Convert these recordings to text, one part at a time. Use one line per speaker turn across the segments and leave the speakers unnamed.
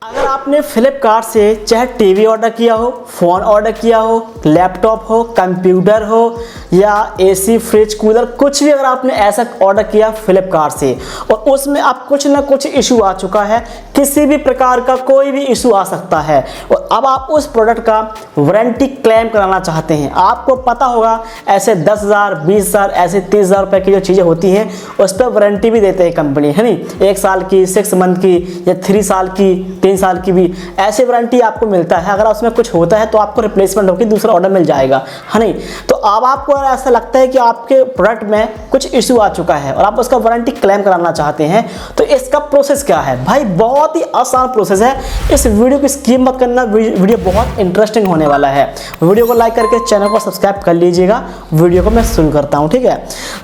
अगर आपने फ्लिपकार्ट से चाहे टीवी ऑर्डर किया हो, फ़ोन ऑर्डर किया हो, लैपटॉप हो, कंप्यूटर हो या एसी, फ्रिज, कूलर, कुछ भी अगर आपने ऐसा ऑर्डर किया फ्लिपकार्ट से और उसमें आप कुछ ना कुछ इशू आ चुका है, किसी भी प्रकार का कोई भी इशू आ सकता है और अब आप उस प्रोडक्ट का वारंटी क्लेम कराना चाहते हैं। आपको पता होगा ऐसे 10,000, 20,000, ऐसे 30,000 रुपये की जो चीज़ें होती हैं उस पर वारंटी भी देते हैं कंपनी, है नहीं, 1 साल की, 6 मंथ की या 3 साल की, 3 साल की भी ऐसे वारंटी आपको मिलता है। अगर उसमें कुछ होता है तो आपको रिप्लेसमेंट होकर दूसरा ऑर्डर मिल जाएगा, है नहीं। तो अब आपको अगर ऐसा लगता है कि आपके प्रोडक्ट में कुछ इशू आ चुका है और आप उसका वारंटी क्लेम कराना चाहते हैं तो इसका प्रोसेस क्या है भाई, बहुत ही आसान प्रोसेस है। इस वीडियो को स्किप मत करना, वीडियो बहुत इंटरेस्टिंग होने वाला है। वीडियो को लाइक करके चैनल को सब्सक्राइब कर लीजिएगा। वीडियो को मैं शुरू करता हूँ, ठीक है।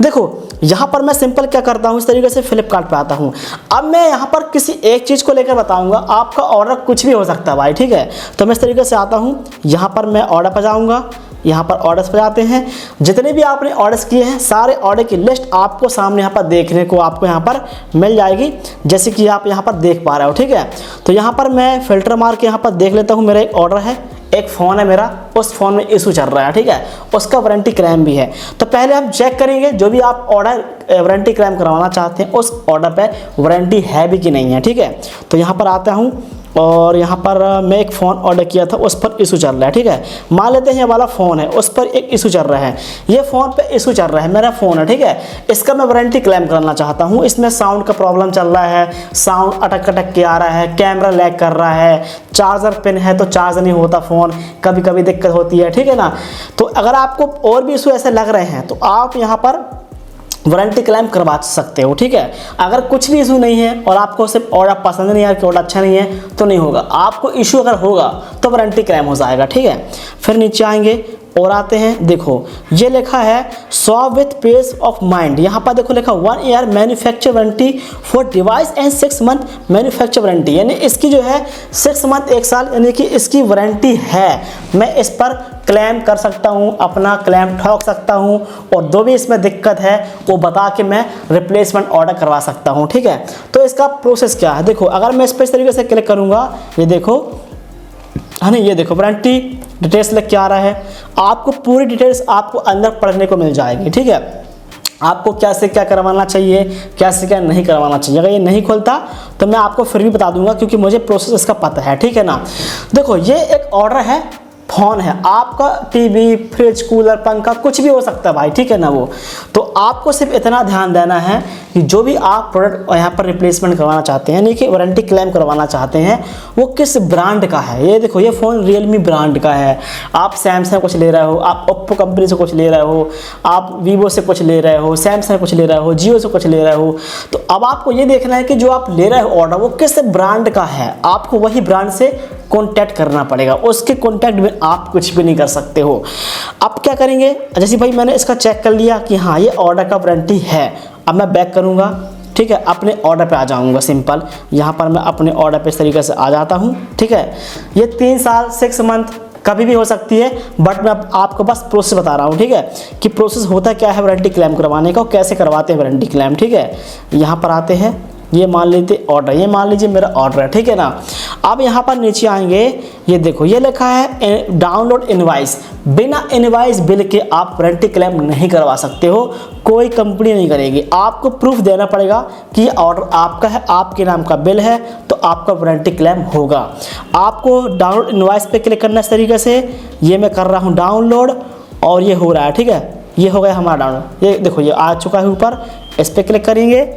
देखो यहाँ पर मैं सिंपल क्या करता हूँ, इस तरीके से फ्लिपकार्ट पे आता हूँ। अब मैं यहाँ पर किसी एक चीज़ को लेकर बताऊँगा, आपका ऑर्डर कुछ भी हो सकता है भाई, ठीक है। तो मैं इस तरीके से आता हूँ, यहाँ पर मैं ऑर्डर पर जाऊँगा, यहाँ पर ऑर्डर्स पर जाते हैं। जितने भी आपने ऑर्डर्स किए हैं सारे ऑर्डर की लिस्ट आपको सामने यहाँ पर देखने को आपको यहाँ पर मिल जाएगी, जैसे कि आप यहाँ पर देख पा रहे हो, ठीक है। तो यहाँ पर मैं फ़िल्टर मार के यहाँ पर देख लेता हूँ, मेरा एक ऑर्डर है, एक फ़ोन है मेरा, उस फ़ोन में इशू चल रहा है, ठीक है, उसका वारंटी क्लेम भी है। तो पहले हम चेक करेंगे जो भी आप ऑर्डर वारंटी क्लेम करवाना चाहते हैं उस ऑर्डर पे वारंटी है भी कि नहीं है, ठीक है। तो यहाँ पर आता हूँ और यहाँ पर मैं एक फ़ोन ऑर्डर किया था, उस पर इशू चल रहा है, ठीक है। मान लेते हैं ये वाला फ़ोन है, उस पर एक इशू चल रहा है, ये फ़ोन पे इशू चल रहा है, मेरा फ़ोन है, ठीक है। इसका मैं वारंटी क्लेम करना चाहता हूँ। इसमें साउंड का प्रॉब्लम चल रहा है, साउंड अटक अटक के आ रहा है, कैमरा लैग कर रहा है, चार्जर पिन है तो चार्ज नहीं होता फ़ोन, कभी कभी दिक्कत होती है, ठीक है ना। तो अगर आपको और भी इशू ऐसे लग रहे हैं तो आप यहाँ पर वारंटी क्लेम करवा सकते हो, ठीक है। अगर कुछ भी इशू नहीं है और आपको सिर्फ ऑर्डर पसंद नहीं है कि ऑर्डर अच्छा नहीं है तो नहीं होगा। आपको इशू अगर होगा तो वारंटी क्लेम हो जाएगा, ठीक है। फिर नीचे आएंगे और आते हैं, देखो ये लिखा है solve with peace of mind. यहाँ पर देखो लिखा 1 year manufacture warranty for device and 6 month manufacture warranty, यानी इसकी जो है 6 मंथ 1 साल यानी कि इसकी वारंटी है। मैं इस पर क्लेम कर सकता हूँ, अपना क्लेम ठोक सकता हूँ और जो भी इसमें दिक्कत है वो बता के मैं रिप्लेसमेंट ऑर्डर करवा सकता हूँ, ठीक है। तो इसका प्रोसेस क्या है, देखो अगर मैं इस पर इस तरीके से क्लिक करूँगा, ये देखो, है ना, ये देखो वारंटी डिटेल्स लिख के आ रहा है। आपको पूरी डिटेल्स आपको अंदर पढ़ने को मिल जाएगी, ठीक है। आपको क्या से क्या करवाना चाहिए, क्या से क्या नहीं करवाना चाहिए। अगर ये नहीं खुलता तो मैं आपको फिर भी बता दूंगा क्योंकि मुझे प्रोसेस इसका पता है, ठीक है ना। देखो ये एक ऑर्डर है, फ़ोन है, आपका टीवी, फ्रिज, कूलर, पंखा कुछ भी हो सकता है भाई, ठीक है ना। वो तो आपको सिर्फ इतना ध्यान देना है कि जो भी आप प्रोडक्ट यहाँ पर रिप्लेसमेंट करवाना चाहते हैं यानी कि वारंटी क्लेम करवाना चाहते हैं वो किस ब्रांड का है। ये देखो ये फ़ोन रियलमी ब्रांड का है, आप सैमसंग कुछ ले रहे हो, आप ओप्पो कंपनी से कुछ ले रहे हो, आप वीवो से कुछ ले रहे हो, सैमसंग कुछ ले रहे हो, जियो से कुछ ले रहे हो। तो अब आपको ये देखना है कि जो आप ले रहे हो ऑर्डर वो किस ब्रांड का है, आपको वही ब्रांड से कॉन्टैक्ट करना पड़ेगा, उसके कॉन्टैक्ट में आप कुछ भी नहीं कर सकते हो। अब क्या करेंगे, जैसे भाई मैंने इसका चेक कर लिया कि हाँ ये ऑर्डर का वारंटी है, अब मैं बैक करूँगा, ठीक है, अपने ऑर्डर पे आ जाऊँगा। सिंपल यहाँ पर मैं अपने ऑर्डर पे इस तरीके से आ जाता हूँ, ठीक है। ये 3 साल 6 मंथ कभी भी हो सकती है, बट मैं आपको बस प्रोसेस बता रहा हूँ, ठीक है, कि प्रोसेस होता क्या है वारंटी क्लेम करवाने का और कैसे करवाते हैं वारंटी क्लेम, ठीक है। यहाँ पर आते हैं, ये मान लीजिए ऑर्डर, ये मान लीजिए मेरा ऑर्डर है, ठीक है ना। अब यहाँ पर नीचे आएंगे, ये देखो ये लिखा है डाउनलोड इनवॉइस। बिना इनवॉइस बिल के आप वारंटी क्लेम नहीं करवा सकते हो, कोई कंपनी नहीं करेगी। आपको प्रूफ देना पड़ेगा कि ये ऑर्डर आपका है, आपके नाम का बिल है, तो आपका वारंटी क्लेम होगा। आपको डाउनलोड इनवॉइस पे क्लिक करना इस तरीके से, ये मैं कर रहा हूँ डाउनलोड और ये हो रहा है, ठीक है, ये हो गया हमारा डाउनलोड। ये देखो ये आ चुका है ऊपर, इस पर क्लिक करेंगे,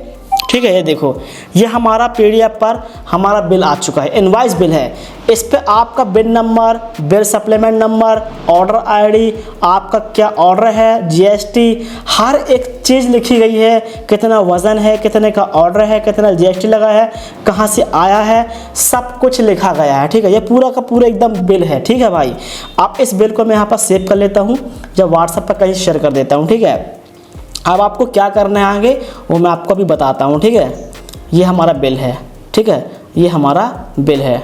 ठीक है। ये देखो ये हमारा पीडीएफ पर हमारा बिल आ चुका है, इनवॉइस बिल है। इस पे आपका bill number, bill supplement number, order ID, आपका क्या ऑर्डर है, जीएसटी, हर एक चीज़ लिखी गई है। कितना वज़न है, कितने का ऑर्डर है, कितना जीएसटी लगा है, कहाँ से आया है, सब कुछ लिखा गया है, ठीक है। ये पूरा का पूरा एकदम बिल है, ठीक है भाई। आप इस बिल को मैं यहाँ पर सेव कर लेता हूँ, जब व्हाट्सएप पर कहीं शेयर कर देता हूँ, ठीक है। अब आपको क्या करना है आगे वो मैं आपको अभी बताता हूँ, ठीक है। ये हमारा बिल है, ठीक है, ये हमारा बिल है,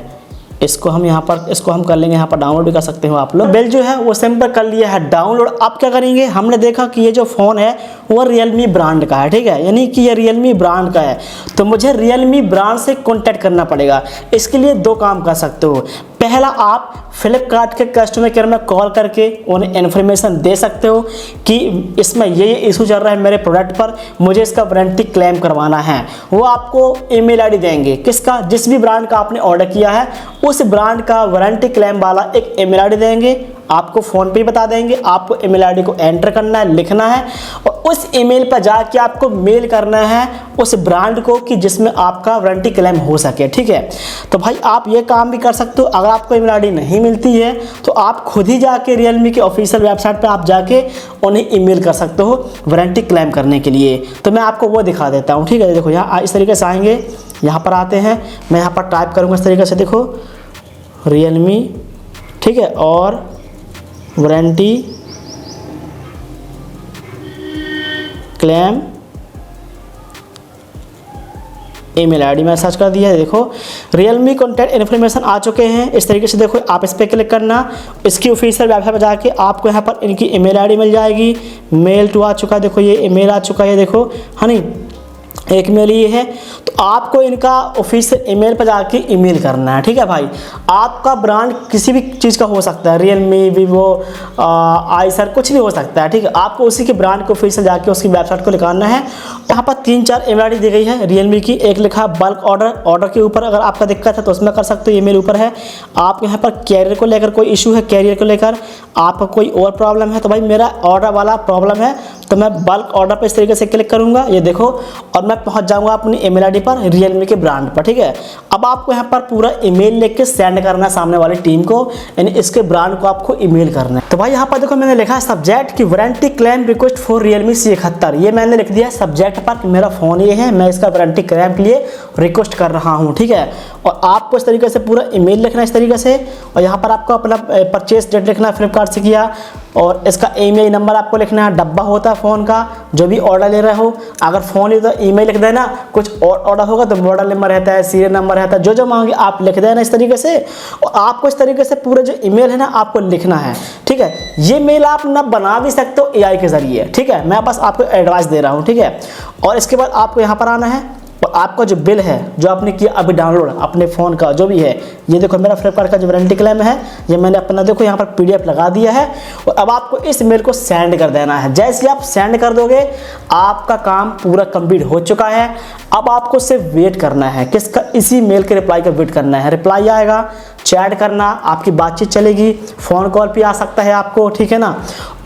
इसको हम यहाँ पर इसको हम कर लेंगे, यहाँ पर डाउनलोड भी कर सकते हो आप लोग। बेल जो है वो सिंपल कर लिया है डाउनलोड। आप क्या करेंगे, हमने देखा कि ये जो फ़ोन है वो Realme ब्रांड का है, ठीक है, यानी कि ये Realme ब्रांड का है, तो मुझे Realme ब्रांड से कॉन्टैक्ट करना पड़ेगा। इसके लिए दो काम कर सकते हो। पहला, आप फ्लिपकार्ट के कस्टमर केयर में कॉल करके उन्हें इन्फॉर्मेशन दे सकते हो कि इसमें ये इशू चल रहा है मेरे प्रोडक्ट पर, मुझे इसका वारंटी क्लेम करवाना है। वो आपको ईमेल आईडी देंगे, किसका, जिस भी ब्रांड का आपने ऑर्डर किया है उस ब्रांड का वारंटी क्लेम वाला एक ईमेल आईडी देंगे, आपको फ़ोन पे बता देंगे। आपको ईमेल आईडी को एंटर करना है, लिखना है, और उस ईमेल पर जाके आपको मेल करना है उस ब्रांड को कि जिसमें आपका वारंटी क्लेम हो सके, ठीक है। तो भाई आप ये काम भी कर सकते हो। अगर आपको ईमेल आईडी नहीं मिलती है तो आप खुद ही जाके Realme के ऑफिशियल वेबसाइट पे आप जाके उन्हें ईमेल कर सकते हो वारंटी क्लेम करने के लिए। तो मैं आपको वो दिखा देता हूँ, ठीक है। देखो यहाँ इस तरीके से आएंगे, यहाँ पर आते हैं, मैं यहाँ पर टाइप करूँगा इस तरीके से, देखो Realme, ठीक है, और वारंटी क्लेम ईमेल आईडी में सर्च कर दिया है। देखो Realme कॉन्टैक्ट इन्फॉर्मेशन आ चुके हैं इस तरीके से। देखो आप इस पर क्लिक करना, इसकी ऑफिशियल वेबसाइट पर जाके आपको यहाँ पर इनकी ईमेल आईडी मिल जाएगी। मेल टू आ चुका है, देखो ये ईमेल आ चुका है, देखो हनी एक मेल ये है। तो आपको इनका ऑफिशियल ईमेल पर जाके ईमेल करना है, ठीक है भाई। आपका ब्रांड किसी भी चीज़ का हो सकता है, Realme, Vivo, आइसर, कुछ भी हो सकता है, ठीक है। आपको उसी के ब्रांड को ऑफिशियल जाके उसकी वेबसाइट को लिखाना है। यहाँ पर 3-4 ईमेल आईडी दी गई है Realme की। एक लिखा बल्क ऑर्डर के ऊपर अगर आपका दिक्कत है तो उसमें कर सकते हो, ईमेल ऊपर है। आप यहाँ पर कैरियर को लेकर कोई इशू है, कैरियर को लेकर आपका कोई और प्रॉब्लम है, तो भाई मेरा ऑर्डर वाला प्रॉब्लम है, तो मैं बल्क ऑर्डर पर इस तरीके से क्लिक करूँगा, ये देखो, और मैं पहुँच जाऊँगा अपनी ईमेल आईडी पर Realme के ब्रांड पर, ठीक है। अब आपको यहाँ पर पूरा ईमेल लिख के सेंड करना है सामने वाली टीम को, यानी इसके ब्रांड को आपको ईमेल करना है। तो भाई यहाँ पर देखो मैंने लिखा है सब्जेक्ट की warranty claim request for Realme C71, ये मैंने लिख दिया सब्जेक्ट पर कि मेरा फ़ोन ये है, मैं इसका वारंटी क्लेम के लिए रिक्वेस्ट कर रहा हूँ, ठीक है। और आपको इस तरीके से पूरा ईमेल लिखना है इस तरीके से, और यहाँ पर आपको अपना परचेस डेट लिखना है फ्लिपकार्ट से किया, और इसका ईमेल नंबर आपको लिखना है, डब्बा होता है फ़ोन का जो भी ऑर्डर ले रहे हो। अगर फ़ोन है तो ईमेल लिख देना, कुछ और ऑर्डर होगा तो मॉडल नंबर रहता है, सीरियल नंबर रहता है, जो जो मांगे आप लिख देना इस तरीके से। और आपको इस तरीके से पूरा जो ईमेल है ना आपको लिखना है, ठीक है। ये मेल आप ना बना भी सकते हो AI के ज़रिए, ठीक है, मैं बस आपको एडवाइस दे रहा हूँ, ठीक है। और इसके बाद आपको यहाँ पर आना है, और आपका जो बिल है जो आपने किया अभी डाउनलोड अपने फ़ोन का जो भी है, ये देखो मेरा फ्लिपकार्ट का जो वारंटी क्लेम है, ये मैंने अपना देखो यहाँ पर PDF लगा दिया है। और अब आपको इस मेल को सेंड कर देना है। जैसे आप सेंड कर दोगे आपका काम पूरा कंप्लीट हो चुका है। अब आपको सिर्फ वेट करना है, किसका, इसी मेल के रिप्लाई का वेट करना है। रिप्लाई आएगा, चैट करना, आपकी बातचीत चलेगी, फ़ोन कॉल भी आ सकता है आपको, ठीक है ना।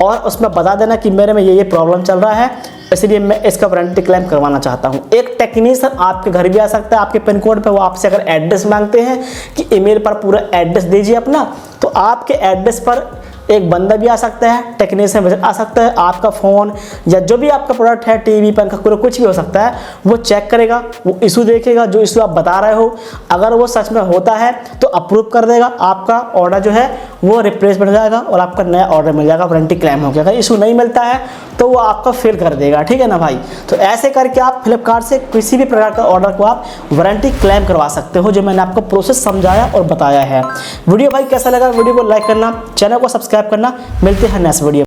और उसमें बता देना कि मेरे में ये प्रॉब्लम चल रहा है, इसलिए मैं इसका वारंटी क्लेम करवाना चाहता हूँ। एक टेक्नीशियन आपके घर भी आ सकता है आपके पिन कोड पे, वो आपसे अगर एड्रेस मांगते हैं कि ईमेल पर पूरा एड्रेस दीजिए अपना, तो आपके एड्रेस पर एक बंदा भी आ सकता है, टेक्नीशियन विजिट आ सकता है। आपका फ़ोन या जो भी आपका प्रोडक्ट है, टीवी, पंखा, कूलर, कुछ भी हो सकता है, वो चेक करेगा, वो इशू देखेगा, जो इशू आप बता रहे हो अगर वो सच में होता है तो अप्रूव कर देगा, आपका ऑर्डर जो है वो रिप्लेस बन जाएगा और आपका नया ऑर्डर मिल जाएगा, वारंटी क्लेम हो गया। अगर इशू नहीं मिलता है तो वो आपका फेल कर देगा, ठीक है ना भाई। तो ऐसे करके आप फ्लिपकार्ट से किसी भी प्रकार का ऑर्डर को आप वारंटी क्लेम करवा सकते हो, जो मैंने आपको प्रोसेस समझाया और बताया है। वीडियो भाई कैसा लगा, वीडियो को लाइक करना, चैनल को सब्सक्राइब करना। मिलते हैं नेक्स्ट वीडियो।